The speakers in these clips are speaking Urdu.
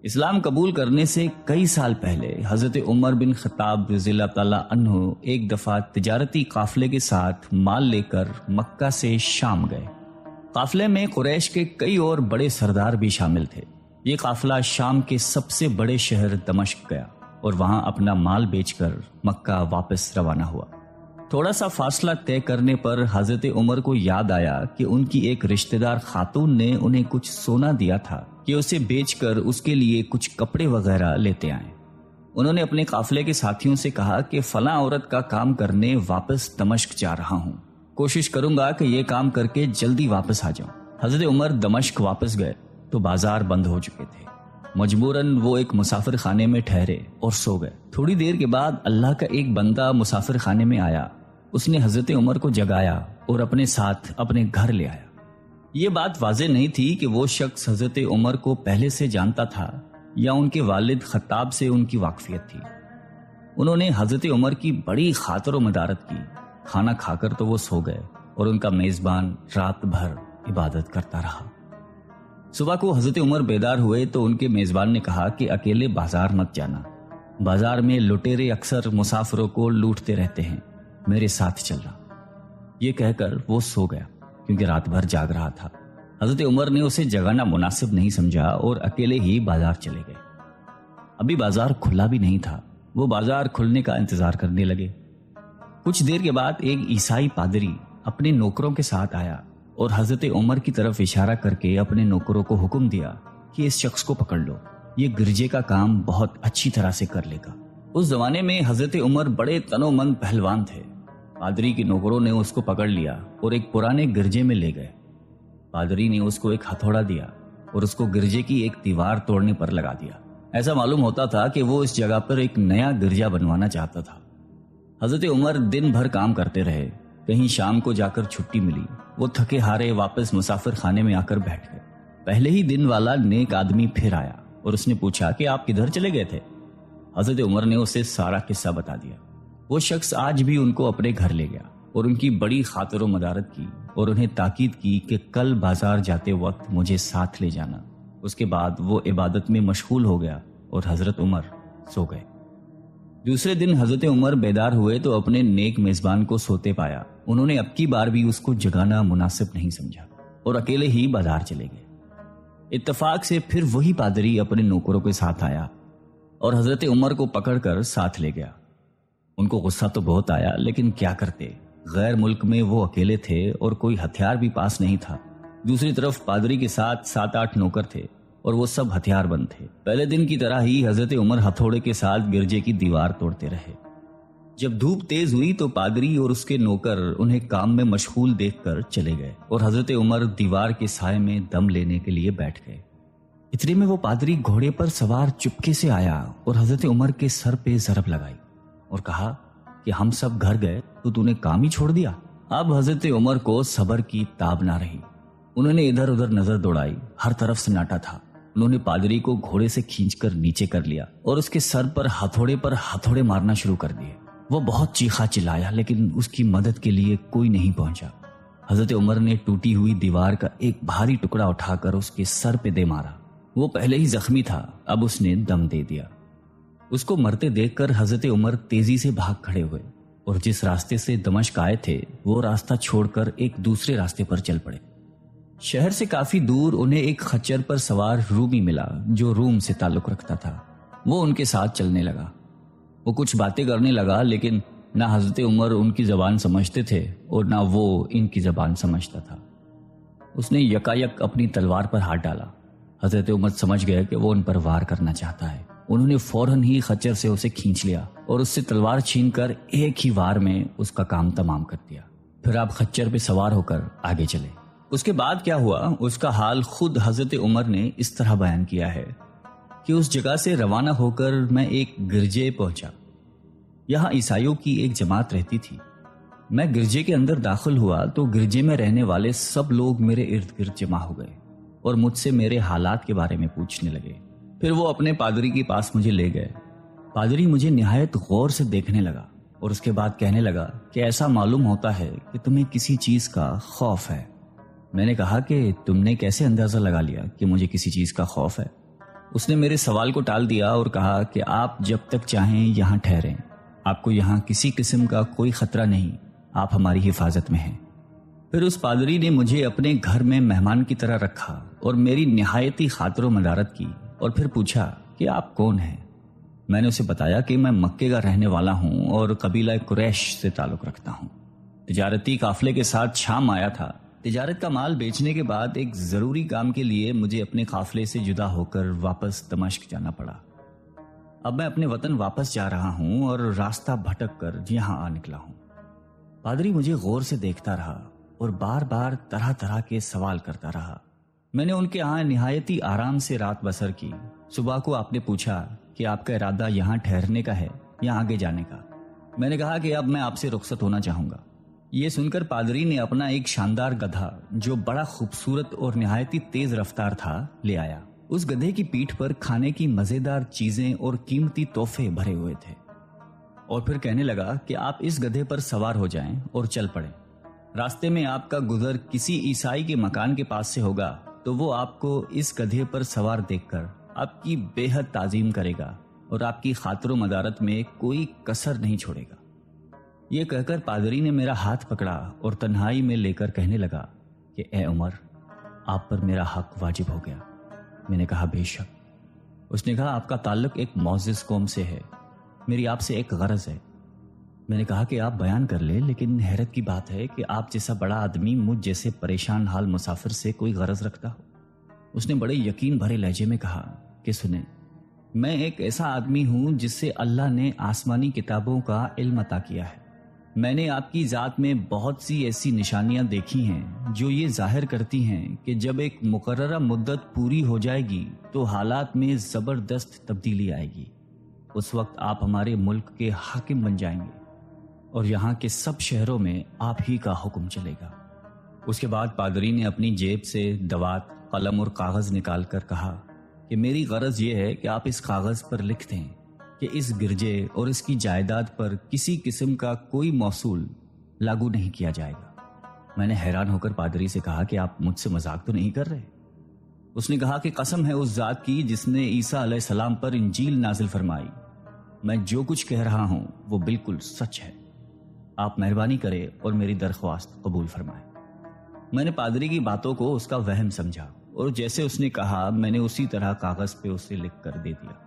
اسلام قبول کرنے سے کئی سال پہلے حضرت عمر بن خطاب رضی اللہ تعالیٰ عنہ ایک دفعہ تجارتی قافلے کے ساتھ مال لے کر مکہ سے شام گئے۔ قافلے میں قریش کے کئی اور بڑے سردار بھی شامل تھے۔ یہ قافلہ شام کے سب سے بڑے شہر دمشق گیا اور وہاں اپنا مال بیچ کر مکہ واپس روانہ ہوا۔ تھوڑا سا فاصلہ طے کرنے پر حضرت عمر کو یاد آیا کہ ان کی ایک رشتہ دار خاتون نے انہیں کچھ سونا دیا تھا کہ اسے بیچ کر اس کے لیے کچھ کپڑے وغیرہ لیتے آئیں۔ انہوں نے اپنے قافلے کے ساتھیوں سے کہا کہ فلاں عورت کا کام کرنے واپس دمشق جا رہا ہوں، کوشش کروں گا کہ یہ کام کر کے جلدی واپس آ جاؤں۔ حضرت عمر دمشق واپس گئے تو بازار بند ہو چکے تھے۔ مجبوراً وہ ایک مسافر خانے میں ٹھہرے اور سو گئے۔ تھوڑی دیر کے بعد اللہ کا ایک بندہ مسافر خانے میں آیا۔ اس نے حضرت عمر کو جگایا اور اپنے ساتھ اپنے گھر لے آیا۔ یہ بات واضح نہیں تھی کہ وہ شخص حضرت عمر کو پہلے سے جانتا تھا یا ان کے والد خطاب سے ان کی واقفیت تھی۔ انہوں نے حضرت عمر کی بڑی خاطر و مدارت کی۔ کھانا کھا کر تو وہ سو گئے اور ان کا میزبان رات بھر عبادت کرتا رہا۔ صبح کو حضرت عمر بیدار ہوئے تو ان کے میزبان نے کہا کہ اکیلے بازار مت جانا، بازار میں لٹیرے اکثر مسافروں کو لوٹتے رہتے ہیں، میرے ساتھ چلنا۔ یہ کہہ کر وہ سو گیا کیونکہ رات بھر جاگ رہا تھا۔ حضرت عمر نے اسے جگانا مناسب نہیں سمجھا اور اکیلے ہی بازار چلے گئے۔ ابھی بازار کھلا بھی نہیں تھا، وہ بازار کھلنے کا انتظار کرنے لگے۔ کچھ دیر کے بعد ایک عیسائی پادری اپنے نوکروں کے ساتھ آیا اور حضرت عمر کی طرف اشارہ کر کے اپنے نوکروں کو حکم دیا کہ اس شخص کو پکڑ لو، یہ گرجے کا کام بہت اچھی طرح سے کر لے گا۔ اس زمانے میں حضرت عمر بڑے تنو مند پہلوان تھے۔ پادری کے نوکروں نے اس کو پکڑ لیا اور ایک پرانے گرجے میں لے گئے۔ پادری نے اس کو ایک ہتھوڑا دیا اور اس کو گرجے کی ایک دیوار توڑنے پر لگا دیا۔ ایسا معلوم ہوتا تھا کہ وہ اس جگہ پر ایک نیا گرجا بنوانا چاہتا تھا۔ حضرت عمر دن بھر کام کرتے رہے۔ کہیں شام کو جا کر چھٹی ملی، وہ تھکے ہارے واپس مسافر خانے میں آ کر بیٹھ گئے۔ پہلے ہی دن والا نیک آدمی پھر آیا اور اس نے پوچھا کہ آپ کدھر چلے گئے تھے؟ حضرت عمر نے اسے سارا قصہ بتا دیا۔ وہ شخص آج بھی ان کو اپنے گھر لے گیا اور ان کی بڑی خاطر و مدارت کی اور انہیں تاکید کی کہ کل بازار جاتے وقت مجھے ساتھ لے جانا۔ اس کے بعد وہ عبادت میں مشغول ہو گیا اور حضرت عمر سو گئے۔ دوسرے دن حضرت عمر بیدار ہوئے تو اپنے نیک میزبان کو سوتے پایا۔ انہوں نے اب کی بار بھی اس کو جگانا مناسب نہیں سمجھا اور اکیلے ہی بازار چلے گئے۔ اتفاق سے پھر وہی پادری اپنے نوکروں کے ساتھ آیا اور حضرت عمر کو پکڑ کر ساتھ لے گیا۔ ان کو غصہ تو بہت آیا، لیکن کیا کرتے، غیر ملک میں وہ اکیلے تھے اور کوئی ہتھیار بھی پاس نہیں تھا۔ دوسری طرف پادری کے ساتھ 7-8 نوکر تھے اور وہ سب ہتھیار بند تھے۔ پہلے دن کی طرح ہی حضرت عمر ہتھوڑے کے ساتھ گرجے کی دیوار توڑتے رہے۔ جب دھوپ تیز ہوئی تو پادری اور اس کے نوکر انہیں کام میں مشغول دیکھ کر چلے گئے اور حضرت عمر دیوار کے سائے میں دم لینے کے لیے بیٹھ گئے۔ اتنے میں وہ پادری گھوڑے پر سوار چپکے سے آیا اور حضرت عمر کے سر پہ ضرب لگائی اور کہا کہ ہم سب گھر گئے تو نے کام ہی چھوڑ دیا۔ اب حضرت عمر کو صبر کی تاب نہ رہی۔ انہوں نے ادھر ادھر نظر دوڑائی، ہر طرف سناٹا تھا۔ انہوں نے پادری کو گھوڑے سے کھینچ کر نیچے کر لیا اور اس کے سر پر ہتھوڑے مارنا شروع کر دیے۔ وہ بہت چیخا چلایا لیکن اس کی مدد کے لیے کوئی نہیں پہنچا۔ حضرت عمر نے ٹوٹی ہوئی دیوار کا ایک بھاری ٹکڑا اٹھا کر اس کے سر پہ دے مارا۔ وہ پہلے ہی زخمی تھا، اب اس نے دم دے دیا۔ اس کو مرتے دیکھ کر حضرت عمر تیزی سے بھاگ کھڑے ہوئے اور جس راستے سے دمشق آئے تھے وہ راستہ چھوڑ کر ایک دوسرے راستے پر چل پڑے۔ شہر سے کافی دور انہیں ایک خچر پر سوار رومی ملا جو روم سے تعلق رکھتا تھا۔ وہ ان کے ساتھ چلنے لگا۔ وہ کچھ باتیں کرنے لگا لیکن نہ حضرت عمر ان کی زبان سمجھتے تھے اور نہ وہ ان کی زبان سمجھتا تھا۔ اس نے یکایک اپنی تلوار پر ہاتھ ڈالا۔ حضرت عمر سمجھ گئے کہ وہ ان پر وار کرنا چاہتا ہے۔ انہوں نے فوراً ہی خچر سے اسے کھینچ لیا اور اس سے تلوار چھین کر ایک ہی وار میں اس کا کام تمام کر دیا۔ پھر آپ خچر پہ سوار ہو کر آگے چلے۔ اس کے بعد کیا ہوا اس کا حال خود حضرت عمر نے اس طرح بیان کیا ہے کہ اس جگہ سے روانہ ہو کر میں ایک گرجے پہنچا۔ یہاں عیسائیوں کی ایک جماعت رہتی تھی۔ میں گرجے کے اندر داخل ہوا تو گرجے میں رہنے والے سب لوگ میرے ارد گرد جمع ہو گئے اور مجھ سے میرے حالات کے بارے میں پوچھنے لگے۔ پھر وہ اپنے پادری کے پاس مجھے لے گئے۔ پادری مجھے نہایت غور سے دیکھنے لگا اور اس کے بعد کہنے لگا کہ ایسا معلوم ہوتا ہے کہ تمہیں کسی چیز کا خوف ہے۔ میں نے کہا کہ تم نے کیسے اندازہ لگا لیا کہ مجھے کسی چیز کا خوف ہے؟ اس نے میرے سوال کو ٹال دیا اور کہا کہ آپ جب تک چاہیں یہاں ٹھہریں، آپ کو یہاں کسی قسم کا کوئی خطرہ نہیں، آپ ہماری حفاظت میں ہیں۔ پھر اس پادری نے مجھے اپنے گھر میں مہمان کی طرح رکھا اور میری نہایتی خاطر و مدارت کی، اور پھر پوچھا کہ آپ کون ہیں؟ میں نے اسے بتایا کہ میں مکے کا رہنے والا ہوں اور قبیلہ قریش سے تعلق رکھتا ہوں۔ تجارتی قافلے کے ساتھ شام آیا تھا۔ تجارت کا مال بیچنے کے بعد ایک ضروری کام کے لیے مجھے اپنے قافلے سے جدا ہو کر واپس دمشق جانا پڑا۔ اب میں اپنے وطن واپس جا رہا ہوں اور راستہ بھٹک کر یہاں آ نکلا ہوں۔ پادری مجھے غور سے دیکھتا رہا اور بار بار طرح طرح کے سوال کرتا رہا۔ میں نے ان کے ہاں نہایتی آرام سے رات بسر کی۔ صبح کو آپ نے پوچھا کہ آپ کا ارادہ یہاں ٹھہرنے کا ہے یا آگے جانے کا؟ میں نے کہا کہ اب میں آپ سے رخصت ہونا چاہوں گا۔ یہ سن کر پادری نے اپنا ایک شاندار گدھا جو بڑا خوبصورت اور نہایتی تیز رفتار تھا لے آیا۔ اس گدھے کی پیٹھ پر کھانے کی مزیدار چیزیں اور قیمتی تحفے بھرے ہوئے تھے، اور پھر کہنے لگا کہ آپ اس گدھے پر سوار ہو جائیں اور چل پڑیں۔ راستے میں آپ کا گزر کسی عیسائی کے مکان کے پاس سے ہوگا تو وہ آپ کو اس گدھے پر سوار دیکھ کر آپ کی بے حد تعظیم کرے گا اور آپ کی خاطر و مدارت میں کوئی کسر نہیں چھوڑے گا۔ یہ کہہ کر پادری نے میرا ہاتھ پکڑا اور تنہائی میں لے کر کہنے لگا کہ اے عمر، آپ پر میرا حق واجب ہو گیا۔ میں نے کہا بے شک۔ اس نے کہا آپ کا تعلق ایک معزز قوم سے ہے، میری آپ سے ایک غرض ہے۔ میں نے کہا کہ آپ بیان کر لیں، لیکن حیرت کی بات ہے کہ آپ جیسا بڑا آدمی مجھ جیسے پریشان حال مسافر سے کوئی غرض رکھتا ہو۔ اس نے بڑے یقین بھرے لہجے میں کہا کہ سنیں، میں ایک ایسا آدمی ہوں جس سے اللہ نے آسمانی کتابوں کا علم عطا کیا ہے۔ میں نے آپ کی ذات میں بہت سی ایسی نشانیاں دیکھی ہیں جو یہ ظاہر کرتی ہیں کہ جب ایک مقررہ مدت پوری ہو جائے گی تو حالات میں زبردست تبدیلی آئے گی۔ اس وقت آپ ہمارے ملک کے حاکم بن جائیں گے اور یہاں کے سب شہروں میں آپ ہی کا حکم چلے گا۔ اس کے بعد پادری نے اپنی جیب سے دوات، قلم اور کاغذ نکال کر کہا کہ میری غرض یہ ہے کہ آپ اس کاغذ پر لکھ دیں کہ اس گرجے اور اس کی جائیداد پر کسی قسم کا کوئی موصول لاگو نہیں کیا جائے گا۔ میں نے حیران ہو کر پادری سے کہا کہ آپ مجھ سے مذاق تو نہیں کر رہے؟ اس نے کہا کہ قسم ہے اس ذات کی جس نے عیسیٰ علیہ السلام پر انجیل نازل فرمائی، میں جو کچھ کہہ رہا ہوں وہ بالکل سچ ہے۔ آپ مہربانی کریں اور میری درخواست قبول فرمائیں۔ میں نے پادری کی باتوں کو اس کا وہم سمجھا اور جیسے اس نے کہا میں نے اسی طرح کاغذ پہ اسے لکھ کر دے دیا۔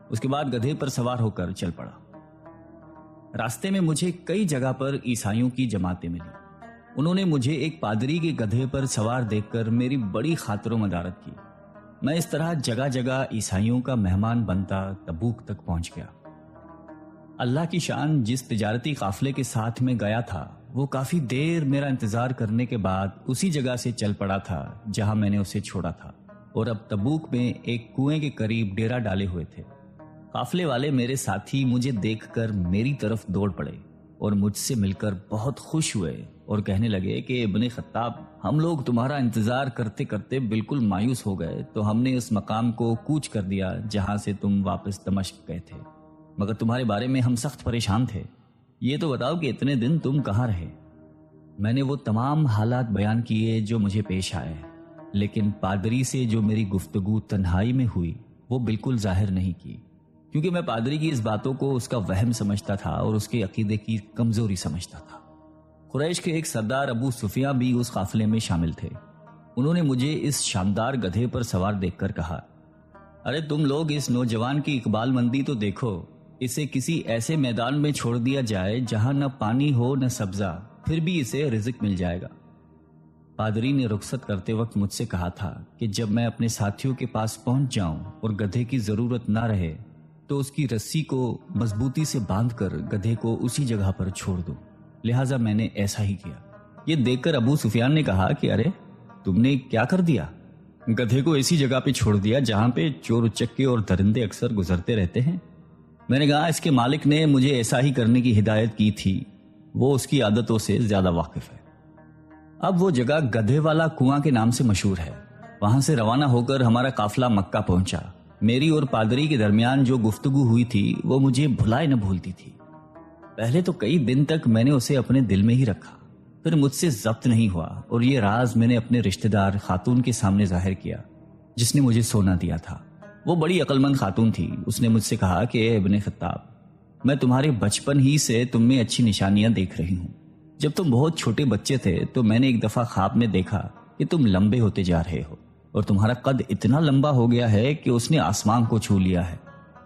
اس کے بعد گدھے پر سوار ہو کر چل پڑا۔ راستے میں مجھے کئی جگہ پر عیسائیوں کی جماعتیں ملی۔ انہوں نے مجھے ایک پادری کے گدھے پر سوار دیکھ کر میری بڑی خاطر و مدارت کی۔ میں اس طرح جگہ جگہ عیسائیوں کا مہمان بنتا تبوک تک پہنچ گیا۔ اللہ کی شان، جس تجارتی قافلے کے ساتھ میں گیا تھا وہ کافی دیر میرا انتظار کرنے کے بعد اسی جگہ سے چل پڑا تھا جہاں میں نے اسے چھوڑا تھا، اور اب تبوک میں ایک کنویں کے قریب ڈیرا ڈالے ہوئے تھے۔ قافلے والے میرے ساتھی مجھے دیکھ کر میری طرف دوڑ پڑے اور مجھ سے مل کر بہت خوش ہوئے اور کہنے لگے کہ ابن خطاب، ہم لوگ تمہارا انتظار کرتے کرتے بالکل مایوس ہو گئے تو ہم نے اس مقام کو کوچ کر دیا جہاں سے تم واپس دمشق گئے تھے، مگر تمہارے بارے میں ہم سخت پریشان تھے۔ یہ تو بتاؤ کہ اتنے دن تم کہاں رہے؟ میں نے وہ تمام حالات بیان کیے جو مجھے پیش آئے، لیکن پادری سے جو میری گفتگو تنہائی میں ہوئی وہ بالکل ظاہر نہیں کی، کیونکہ میں پادری کی اس باتوں کو اس کا وہم سمجھتا تھا اور اس کے عقیدے کی کمزوری سمجھتا تھا۔ قریش کے ایک سردار ابو سفیاں بھی اس قافلے میں شامل تھے۔ انہوں نے مجھے اس شاندار گدھے پر سوار دیکھ کر کہا، ارے تم لوگ اس نوجوان کی اقبال مندی تو دیکھو، اسے کسی ایسے میدان میں چھوڑ دیا جائے جہاں نہ پانی ہو نہ سبزہ، پھر بھی اسے رزق مل جائے گا۔ پادری نے رخصت کرتے وقت مجھ سے کہا تھا کہ جب میں اپنے ساتھیوں کے پاس پہنچ جاؤں اور گدھے کی ضرورت نہ رہے تو اس کی رسی کو مضبوطی سے باندھ کر گدھے کو اسی جگہ پر چھوڑ دوں، لہٰذا میں نے ایسا ہی کیا۔ یہ دیکھ کر ابو سفیان نے کہا کہ ارے تم نے کیا کر دیا؟ گدھے کو ایسی جگہ پہ چھوڑ دیا جہاں پہ چور اچکے اور درندے اکثر گزرتے رہتے ہیں۔ میں نے کہا اس کے مالک نے مجھے ایسا ہی کرنے کی ہدایت کی تھی، وہ اس کی عادتوں سے زیادہ واقف ہے۔ اب وہ جگہ گدھے والا کنواں کے نام سے مشہور ہے۔ وہاں سے روانہ ہو کر ہمارا قافلہ مکہ پہنچا۔ میری اور پادری کے درمیان جو گفتگو ہوئی تھی وہ مجھے بھلائے نہ بھولتی تھی۔ پہلے تو کئی دن تک میں نے اسے اپنے دل میں ہی رکھا، پھر مجھ سے ضبط نہیں ہوا اور یہ راز میں نے اپنے رشتہ دار خاتون کے سامنے ظاہر کیا جس نے مجھے سونا دیا تھا۔ وہ بڑی عقل مند خاتون تھی۔ اس نے مجھ سے کہا کہ اے ابن خطاب، میں تمہارے بچپن ہی سے تم میں اچھی نشانیاں دیکھ رہی ہوں۔ جب تم بہت چھوٹے بچے تھے تو میں نے ایک دفعہ خواب میں دیکھا کہ تم لمبے ہوتے جا رہے ہو اور تمہارا قد اتنا لمبا ہو گیا ہے کہ اس نے آسمان کو چھو لیا ہے۔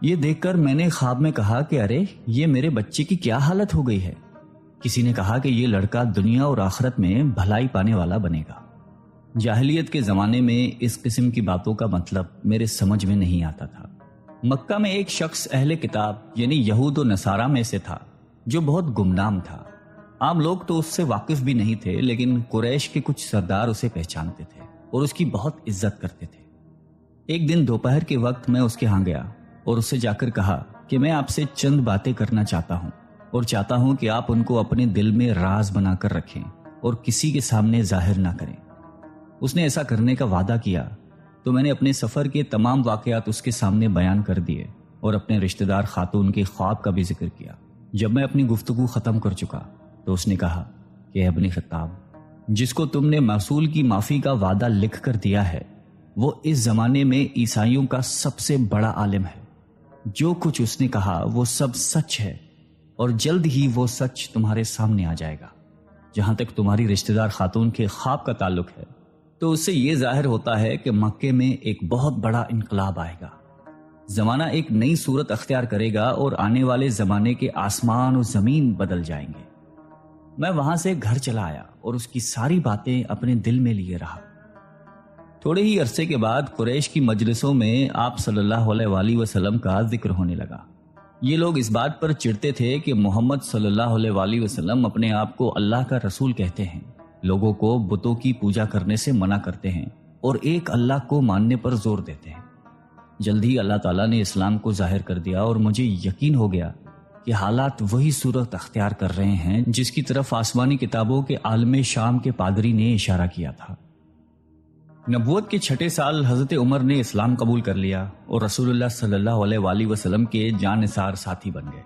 یہ دیکھ کر میں نے خواب میں کہا کہ ارے یہ میرے بچے کی کیا حالت ہو گئی ہے۔ کسی نے کہا کہ یہ لڑکا دنیا اور آخرت میں بھلائی پانے والا بنے گا۔ جاہلیت کے زمانے میں اس قسم کی باتوں کا مطلب میرے سمجھ میں نہیں آتا تھا۔ مکہ میں ایک شخص اہل کتاب یعنی یہود و نصارہ میں سے تھا جو بہت گمنام تھا۔ عام لوگ تو اس سے واقف بھی نہیں تھے، لیکن قریش کے کچھ سردار اسے پہچانتے تھے اور اس کی بہت عزت کرتے تھے۔ ایک دن دوپہر کے وقت میں اس کے ہاں گیا اور اس سے جا کر کہا کہ میں آپ سے چند باتیں کرنا چاہتا ہوں اور چاہتا ہوں کہ آپ ان کو اپنے دل میں راز بنا کر رکھیں اور کسی کے سامنے ظاہر نہ کریں۔ اس نے ایسا کرنے کا وعدہ کیا تو میں نے اپنے سفر کے تمام واقعات اس کے سامنے بیان کر دیے اور اپنے رشتہ دار خاتون کے خواب کا بھی ذکر کیا۔ جب میں اپنی گفتگو ختم کر چکا تو اس نے کہا کہ اے ابن خطاب، جس کو تم نے موصول کی معافی کا وعدہ لکھ کر دیا ہے وہ اس زمانے میں عیسائیوں کا سب سے بڑا عالم ہے۔ جو کچھ اس نے کہا وہ سب سچ ہے اور جلد ہی وہ سچ تمہارے سامنے آ جائے گا۔ جہاں تک تمہاری رشتہ دار خاتون کے خواب کا تعلق ہے تو اس سے یہ ظاہر ہوتا ہے کہ مکے میں ایک بہت بڑا انقلاب آئے گا۔ زمانہ ایک نئی صورت اختیار کرے گا اور آنے والے زمانے کے آسمان و زمین بدل جائیں گے۔ میں وہاں سے گھر چلا آیا اور اس کی ساری باتیں اپنے دل میں لیے رہا۔ تھوڑے ہی عرصے کے بعد قریش کی مجلسوں میں آپ صلی اللہ علیہ وآلہ وسلم کا ذکر ہونے لگا۔ یہ لوگ اس بات پر چڑھتے تھے کہ محمد صلی اللہ علیہ وآلہ وسلم اپنے آپ کو اللہ کا رسول کہتے ہیں، لوگوں کو بتوں کی پوجا کرنے سے منع کرتے ہیں اور ایک اللہ کو ماننے پر زور دیتے ہیں۔ جلد ہی اللہ تعالیٰ نے اسلام کو ظاہر کر دیا اور مجھے یقین ہو گیا کہ حالات وہی صورت اختیار کر رہے ہیں جس کی طرف آسمانی کتابوں کے عالم شام کے پادری نے اشارہ کیا تھا۔ نبوت کے 6 سال حضرت عمر نے اسلام قبول کر لیا اور رسول اللہ صلی اللہ علیہ وآلہ وسلم کے جان نثار ساتھی بن گئے۔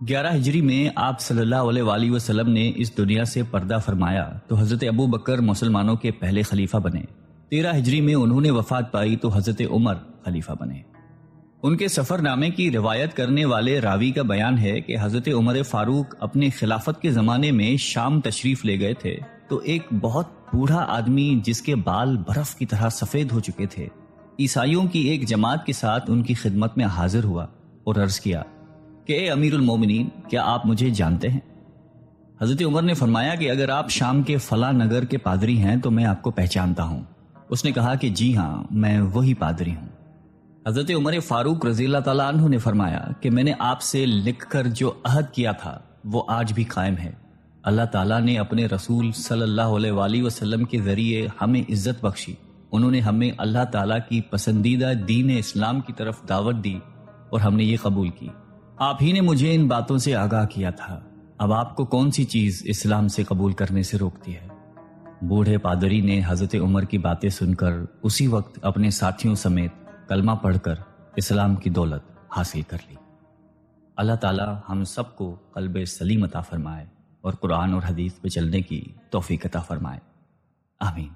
11 ہجری میں آپ صلی اللہ علیہ وآلہ وسلم نے اس دنیا سے پردہ فرمایا تو حضرت ابو بکر مسلمانوں کے پہلے خلیفہ بنے۔ 13 ہجری میں انہوں نے وفات پائی تو حضرت عمر خلیفہ بنے۔ ان کے سفر نامے کی روایت کرنے والے راوی کا بیان ہے کہ حضرت عمر فاروق اپنے خلافت کے زمانے میں شام تشریف لے گئے تھے تو ایک بہت بوڑھا آدمی جس کے بال برف کی طرح سفید ہو چکے تھے عیسائیوں کی ایک جماعت کے ساتھ ان کی خدمت میں حاضر ہوا اور عرض کیا کہ اے امیر المومنین، کیا آپ مجھے جانتے ہیں؟ حضرت عمر نے فرمایا کہ اگر آپ شام کے فلاں نگر کے پادری ہیں تو میں آپ کو پہچانتا ہوں۔ اس نے کہا کہ جی ہاں، میں وہی پادری ہوں۔ حضرت عمر فاروق رضی اللہ تعالیٰ عنہ نے فرمایا کہ میں نے آپ سے لکھ کر جو عہد کیا تھا وہ آج بھی قائم ہے۔ اللہ تعالیٰ نے اپنے رسول صلی اللہ علیہ وآلہ وسلم کے ذریعے ہمیں عزت بخشی۔ انہوں نے ہمیں اللہ تعالیٰ کی پسندیدہ دین اسلام کی طرف دعوت دی اور ہم نے یہ قبول کی۔ آپ ہی نے مجھے ان باتوں سے آگاہ کیا تھا۔ اب آپ کو کون سی چیز اسلام سے قبول کرنے سے روکتی ہے؟ بوڑھے پادری نے حضرت عمر کی باتیں سن کر اسی وقت اپنے ساتھیوں سمیت کلمہ پڑھ کر اسلام کی دولت حاصل کر لی۔ اللہ تعالیٰ ہم سب کو قلب سلیم عطا فرمائے اور قرآن اور حدیث پہ چلنے کی توفیق عطا فرمائے، آمین۔